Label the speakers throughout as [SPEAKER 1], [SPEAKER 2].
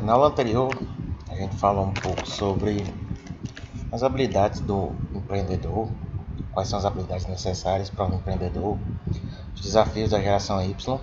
[SPEAKER 1] Na aula anterior, a gente falou um pouco sobre as habilidades do empreendedor, quais são as habilidades necessárias para um empreendedor, os desafios da geração Y.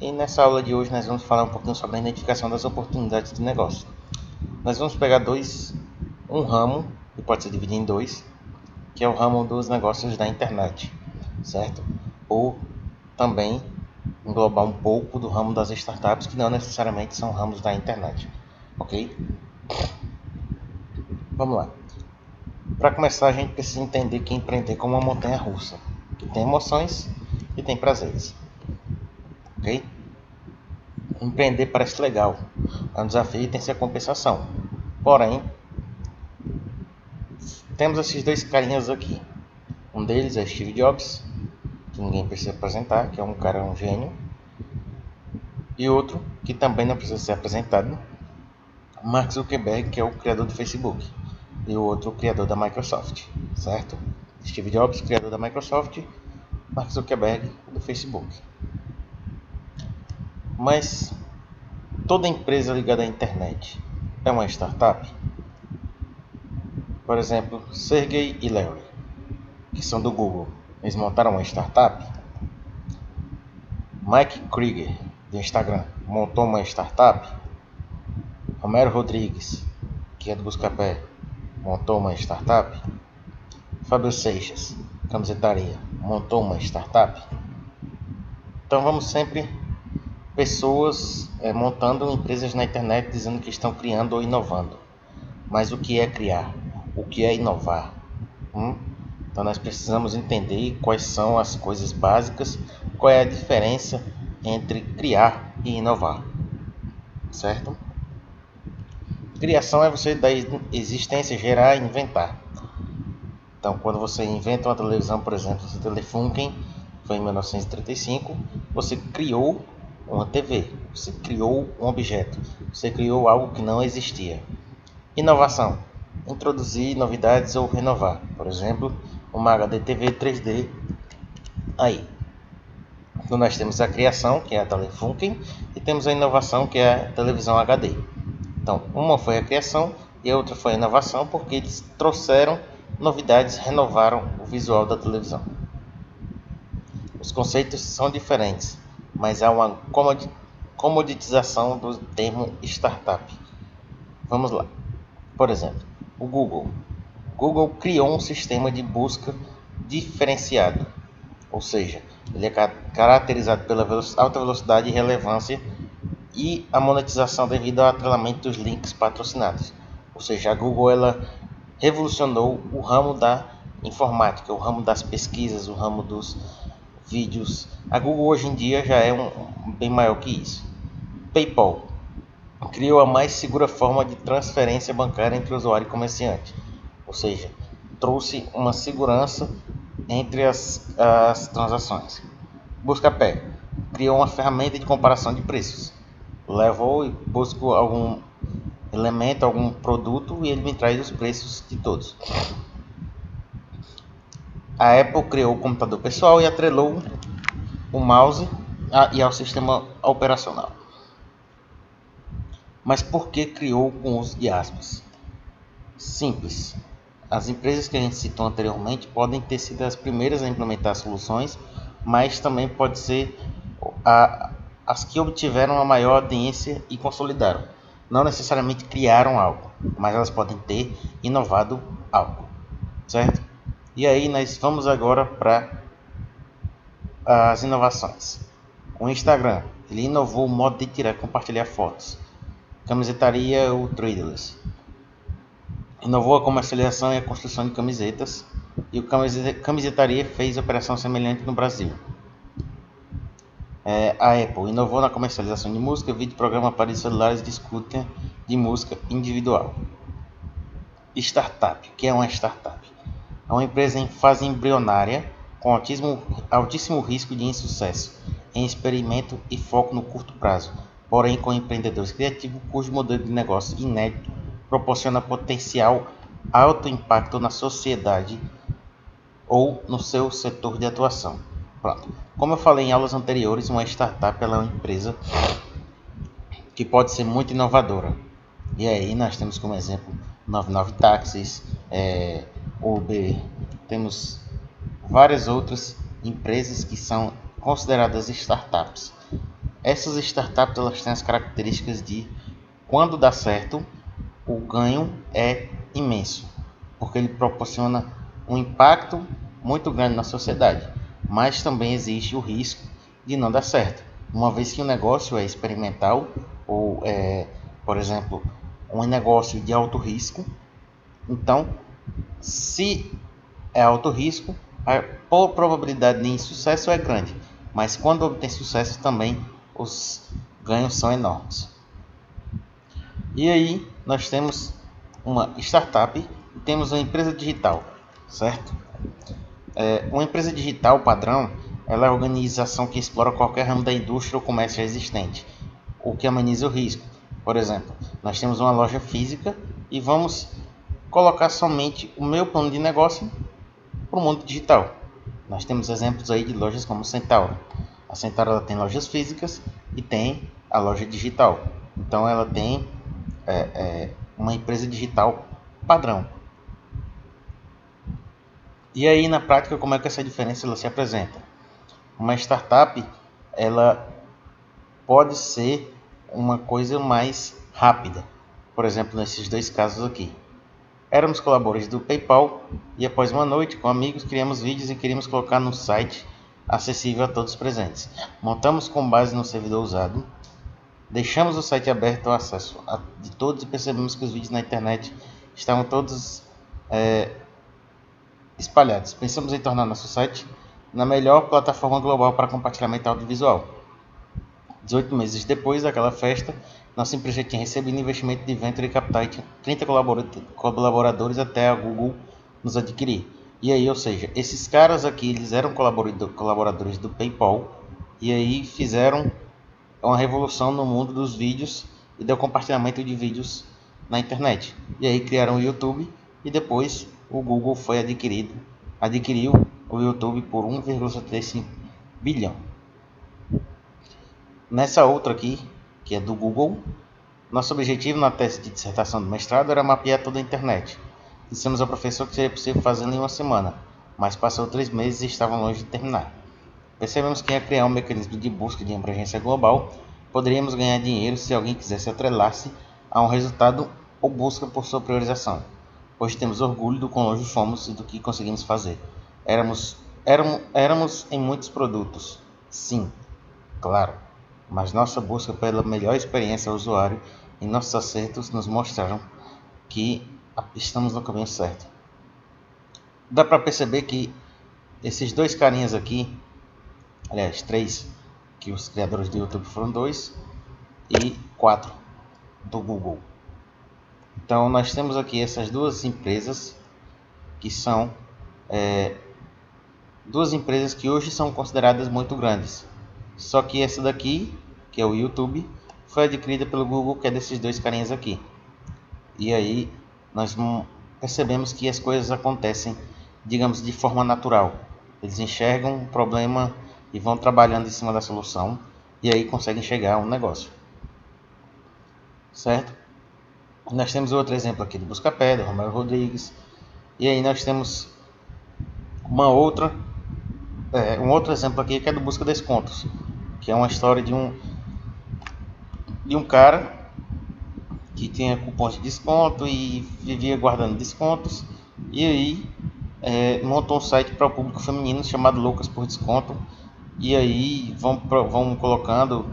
[SPEAKER 1] E nessa aula de hoje nós vamos falar um pouquinho sobre a identificação das oportunidades de negócio. Nós vamos pegar um ramo, que pode ser dividido em dois, que é o ramo dos negócios da internet, certo? Ou também englobar um pouco do ramo das startups, que não necessariamente são ramos da internet, ok? Vamos lá. Para começar, a gente precisa entender que empreender é como uma montanha russa, que tem emoções e tem prazeres, ok? Empreender parece legal, é um desafio e tem sua compensação. Porém, temos esses dois carinhas aqui. Um deles é Steve Jobs, que ninguém precisa apresentar, que é um gênio. E outro, que também não precisa ser apresentado, Mark Zuckerberg, que é o criador do Facebook. E o outro, o criador da Microsoft, certo? Steve Jobs, criador da Microsoft, Mark Zuckerberg, do Facebook. Mas toda empresa ligada à internet é uma startup? Por exemplo, Sergey e Larry, que são do Google, eles montaram uma startup. Mike Krieger, do Instagram, montou uma startup. Romero Rodrigues, que é do Buscapé, montou uma startup. Fábio Seixas, camisetaria, montou uma startup. Então vamos sempre pessoas montando empresas na internet dizendo que estão criando ou inovando. Mas o que é criar? O que é inovar? Então nós precisamos entender quais são as coisas básicas, qual é a diferença entre criar e inovar, certo? Criação é você da existência gerar e inventar. Então quando você inventa uma televisão, por exemplo, a Telefunken, foi em 1935, você criou uma TV, você criou um objeto, você criou algo que não existia. Inovação, introduzir novidades ou renovar, por exemplo, uma HD TV 3D aí. Então nós temos a criação, que é a Telefunken, e temos a inovação, que é a televisão HD. Então, uma foi a criação e a outra foi a inovação, porque eles trouxeram novidades, renovaram o visual da televisão. Os conceitos são diferentes, mas há uma comoditização do termo startup. Vamos lá. Por exemplo, o Google. Google criou um sistema de busca diferenciado, ou seja, ele é caracterizado pela alta velocidade e relevância e a monetização devido ao atrelamento dos links patrocinados. Ou seja, a Google ela revolucionou o ramo da informática, o ramo das pesquisas, o ramo dos vídeos. A Google hoje em dia já é bem maior que isso. PayPal criou a mais segura forma de transferência bancária entre usuário e comerciante, ou seja, trouxe uma segurança entre as transações. Buscapé criou uma ferramenta de comparação de preços. Levou e buscou algum elemento, algum produto e ele me traz os preços de todos. A Apple criou o computador pessoal e atrelou o mouse e ao sistema operacional. Mas por que criou com uso de aspas? Simples. As empresas que a gente citou anteriormente podem ter sido as primeiras a implementar soluções, mas também pode ser as que obtiveram a maior audiência e consolidaram. Não necessariamente criaram algo, mas elas podem ter inovado algo, certo? E aí nós vamos agora para as inovações. O Instagram, ele inovou o modo de tirar e compartilhar fotos. Camisetaria, o Threadless inovou a comercialização e a construção de camisetas, e o Camisetaria fez operação semelhante no Brasil. A Apple inovou na comercialização de música, vídeo, programa para celulares de escuta de música individual. Startup. O que é uma startup? É uma empresa em fase embrionária com altíssimo risco de insucesso, em experimento e foco no curto prazo, porém com empreendedores criativos cujo modelo de negócio inédito proporciona potencial alto impacto na sociedade ou no seu setor de atuação. Pronto. Como eu falei em aulas anteriores, uma startup ela é uma empresa que pode ser muito inovadora. E aí nós temos como exemplo 99 Táxis, Uber, temos várias outras empresas que são consideradas startups. Essas startups elas têm as características de, quando dá certo, o ganho é imenso, porque ele proporciona um impacto muito grande na sociedade, mas também existe o risco de não dar certo, uma vez que o negócio é experimental ou por exemplo, um negócio de alto risco. Então, se é alto risco, a probabilidade de insucesso é grande, mas quando obtém sucesso também os ganhos são enormes. E aí nós temos uma startup e temos uma empresa digital, certo? Uma empresa digital padrão, ela é a organização que explora qualquer ramo da indústria ou comércio existente, o que ameniza o risco. Por exemplo, nós temos uma loja física e vamos colocar somente o meu plano de negócio para o mundo digital. Nós temos exemplos aí de lojas como Centauro. A Centauro ela tem lojas físicas e tem a loja digital. Então ela tem uma empresa digital padrão. E aí na prática como é que essa diferença ela se apresenta? Uma startup ela pode ser uma coisa mais rápida. Por exemplo, nesses dois casos aqui. Éramos colaboradores do PayPal e após uma noite com amigos criamos vídeos e queríamos colocar no site acessível a todos os presentes. Montamos com base no servidor usado, deixamos o site aberto ao acesso de todos e percebemos que os vídeos na internet estavam todos espalhados. Pensamos em tornar nosso site na melhor plataforma global para compartilhamento audiovisual. 18 meses depois daquela festa, nossa empresa tinha recebido investimento de venture capital e tinha 30 colaboradores até a Google nos adquirir. E aí, ou seja, esses caras aqui, eles eram colaboradores do PayPal e aí fizeram uma revolução no mundo dos vídeos e do compartilhamento de vídeos na internet. E aí criaram o YouTube e depois o Google adquiriu o YouTube por 1,75 bilhão. Nessa outra aqui, que é do Google, nosso objetivo na tese de dissertação do mestrado era mapear toda a internet. Dissemos ao professor que seria possível fazê-lo em uma semana, mas passou 3 meses e estavam longe de terminar. Percebemos que ia criar um mecanismo de busca de abrangência global, poderíamos ganhar dinheiro se alguém quisesse atrelar-se a um resultado ou busca por sua priorização. Hoje temos orgulho do quão longe fomos e do que conseguimos fazer. Éramos em muitos produtos, sim, claro, mas nossa busca pela melhor experiência ao usuário e nossos acertos nos mostraram que estamos no caminho certo. Dá para perceber que esses dois carinhas aqui, aliás, 3, que os criadores do YouTube foram 2 e 4 do Google. Então nós temos aqui essas duas empresas que são duas empresas que hoje são consideradas muito grandes. Só que essa daqui, que é o YouTube, foi adquirida pelo Google, que é desses dois carinhas aqui. E aí nós percebemos que as coisas acontecem, digamos, de forma natural. Eles enxergam um problema e vão trabalhando em cima da solução e aí conseguem chegar a um negócio. Certo? Nós temos outro exemplo aqui do Buscapé, do Romero Rodrigues. E aí nós temos um outro exemplo aqui que é do Busca Descontos, que é uma história de um cara que tinha cupons de desconto e vivia guardando descontos. E aí montou um site para o público feminino chamado Loucas por Desconto. E aí vão colocando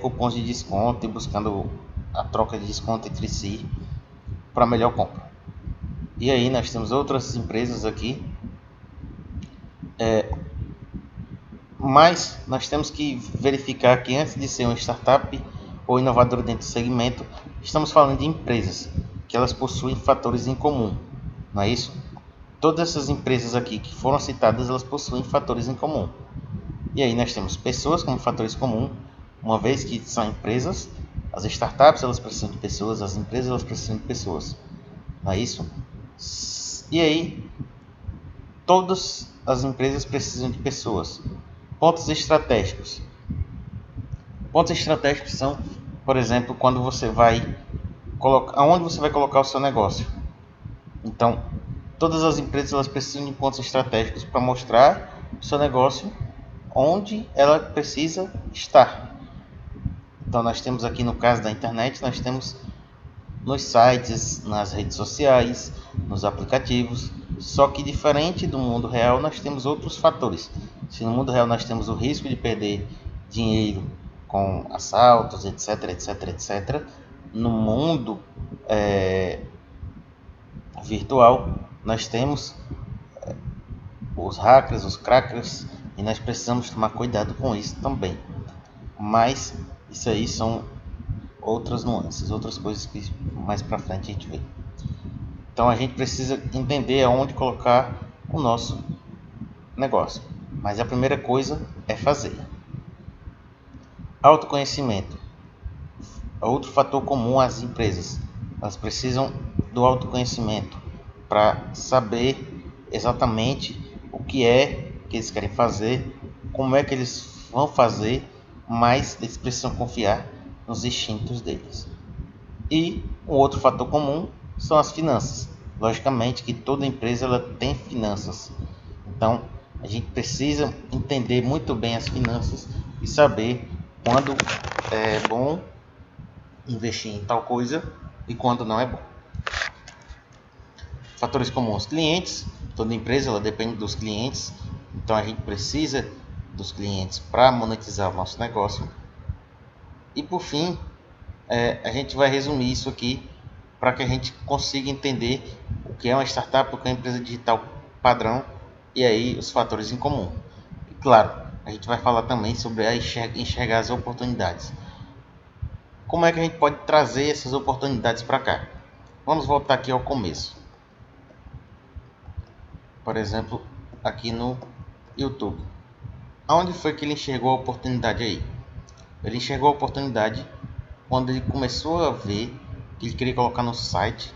[SPEAKER 1] cupons de desconto e buscando a troca de desconto entre si para melhor compra. E aí nós temos outras empresas aqui, mas nós temos que verificar que antes de ser uma startup ou inovador dentro do segmento, estamos falando de empresas que elas possuem fatores em comum, não é isso? Todas essas empresas aqui que foram citadas, elas possuem fatores em comum. E aí nós temos pessoas como fatores comuns, uma vez que são empresas, as startups elas precisam de pessoas, as empresas elas precisam de pessoas, não é isso? E aí, todas as empresas precisam de pessoas. Pontos estratégicos. Pontos estratégicos são, por exemplo, quando você vai colocar, aonde você vai colocar o seu negócio. Então, todas as empresas elas precisam de pontos estratégicos para mostrar o seu negócio onde ela precisa estar. Então, nós temos aqui no caso da internet, nós temos nos sites, nas redes sociais, nos aplicativos. Só que diferente do mundo real, nós temos outros fatores. Se no mundo real nós temos o risco de perder dinheiro com assaltos, etc, etc, etc, no mundo virtual nós temos os hackers, os crackers, e nós precisamos tomar cuidado com isso também. Mas isso aí são outras nuances, outras coisas que mais para frente a gente vê. Então a gente precisa entender aonde colocar o nosso negócio. Mas a primeira coisa é fazer. Autoconhecimento. Outro fator comum às empresas. Elas precisam do autoconhecimento para saber exatamente o que é que eles querem fazer, como é que eles vão fazer, mas eles precisam confiar nos instintos deles. E um outro fator comum são as finanças. Logicamente que toda empresa ela tem finanças. Então, a gente precisa entender muito bem as finanças e saber quando é bom investir em tal coisa e quando não é bom. Fatores comuns: clientes. Toda empresa ela depende dos clientes. Então, a gente precisa dos clientes para monetizar o nosso negócio. E por fim, a gente vai resumir isso aqui para que a gente consiga entender o que é uma startup, o que é uma empresa digital padrão e aí os fatores em comum. E claro, a gente vai falar também sobre enxergar as oportunidades. Como é que a gente pode trazer essas oportunidades para cá? Vamos voltar aqui ao começo. Por exemplo, aqui no YouTube. Aonde foi que ele enxergou a oportunidade aí? Ele enxergou a oportunidade quando ele começou a ver que ele queria colocar no site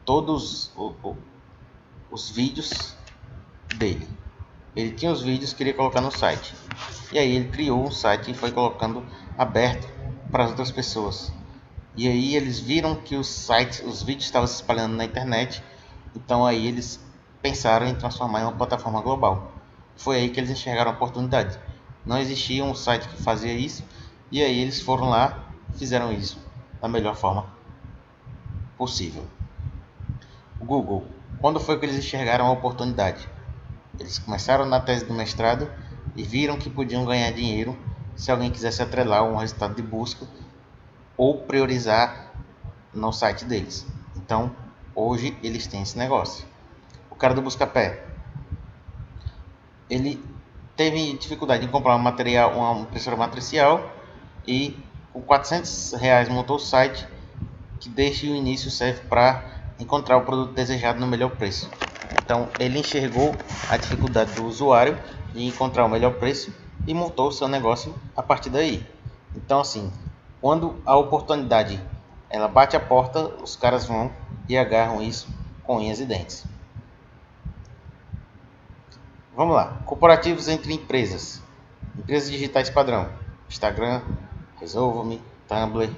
[SPEAKER 1] todos os vídeos dele. Ele tinha os vídeos que queria colocar no site. E aí ele criou um site e foi colocando aberto para as outras pessoas. E aí eles viram que os vídeos estavam se espalhando na internet. Então aí eles pensaram em transformar em uma plataforma global. Foi aí que eles enxergaram a oportunidade. Não existia um site que fazia isso. E aí eles foram lá e fizeram isso da melhor forma possível. O Google. Quando foi que eles enxergaram a oportunidade? Eles começaram na tese do mestrado e viram que podiam ganhar dinheiro se alguém quisesse atrelar um resultado de busca ou priorizar no site deles. Então, hoje eles têm esse negócio. O cara do Buscapé, ele teve dificuldade em comprar uma impressora matricial e com R$ 400 montou o site que desde o início serve para encontrar o produto desejado no melhor preço. Então ele enxergou a dificuldade do usuário de encontrar o melhor preço e montou o seu negócio a partir daí. Então assim, quando a oportunidade ela bate a porta, os caras vão e agarram isso com unhas e dentes. Vamos lá, corporativos entre empresas. Empresas digitais padrão: Instagram, Resolve-me, Tumblr,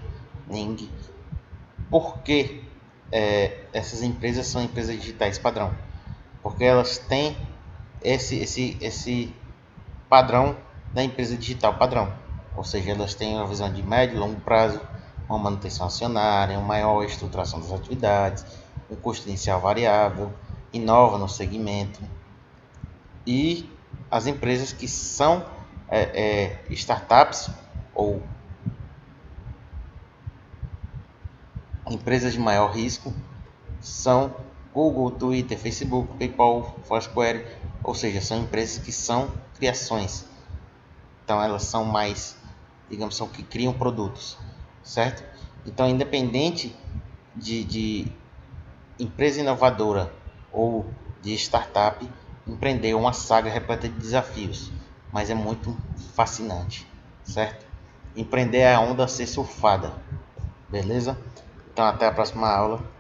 [SPEAKER 1] Ning. Por que essas empresas são empresas digitais padrão? Porque elas têm esse padrão da empresa digital padrão, ou seja, elas têm uma visão de médio e longo prazo, uma manutenção acionária, uma maior estruturação das atividades, um custo inicial variável, inova no segmento. E as empresas que são startups ou empresas de maior risco são Google, Twitter, Facebook, PayPal, Foursquare, ou seja, são empresas que são criações. Então elas são mais, digamos, são que criam produtos, certo? Então, independente de empresa inovadora ou de startup, empreender é uma saga repleta de desafios, mas é muito fascinante, certo? Empreender é a onda a ser surfada, beleza? Então até a próxima aula.